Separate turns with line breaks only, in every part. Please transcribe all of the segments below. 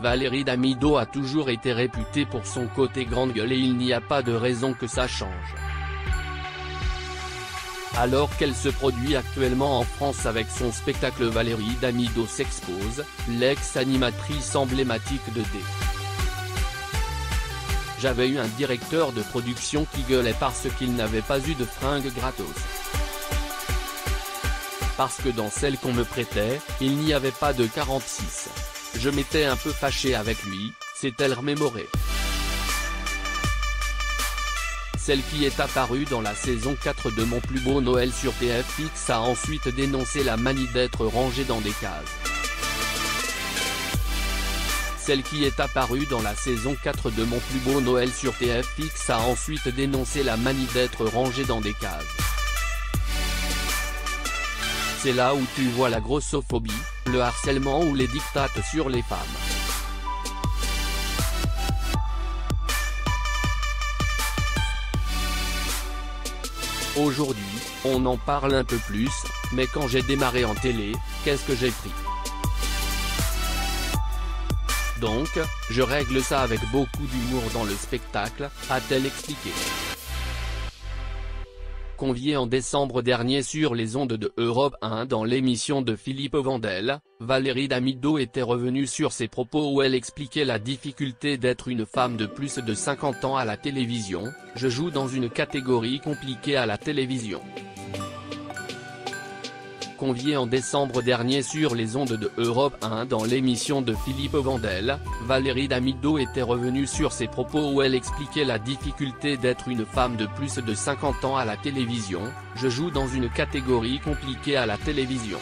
Valérie Damido a toujours été réputée pour son côté grande gueule et il n'y a pas de raison que ça change. Alors qu'elle se produit actuellement en France avec son spectacle Valérie Damido s'expose, l'ex-animatrice emblématique de D. J'avais eu un directeur de production qui gueulait parce qu'il n'avait pas eu de fringues gratos. Parce que dans celle qu'on me prêtait, il n'y avait pas de 46. Je m'étais un peu fâché avec lui, s'est-elle remémorée. Celle qui est apparue dans la saison 4 de Mon plus beau Noël sur TFX a ensuite dénoncé la manie d'être rangée dans des cases. Celle qui est apparue dans la saison 4 de Mon plus beau Noël sur TFX a ensuite dénoncé la manie d'être rangée dans des cases. C'est là où tu vois la grossophobie, le harcèlement ou les dictates sur les femmes. Aujourd'hui, on en parle un peu plus, mais quand j'ai démarré en télé, qu'est-ce que j'ai pris? Donc, je règle ça avec beaucoup d'humour dans le spectacle, a-t-elle expliqué. Conviée en décembre dernier sur les ondes de Europe 1 dans l'émission de Philippe Vandel, Valérie Damido était revenue sur ses propos où elle expliquait la difficulté d'être une femme de plus de 50 ans à la télévision. « Je joue dans une catégorie compliquée à la télévision ». Conviée en décembre dernier sur les ondes de Europe 1 dans l'émission de Philippe Vandel, Valérie Damido était revenue sur ses propos où elle expliquait la difficulté d'être une femme de plus de 50 ans à la télévision. « Je joue dans une catégorie compliquée à la télévision.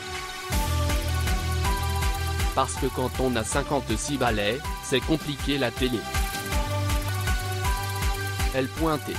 Parce que quand on a 56 balais, c'est compliqué la télé. » Elle pointait.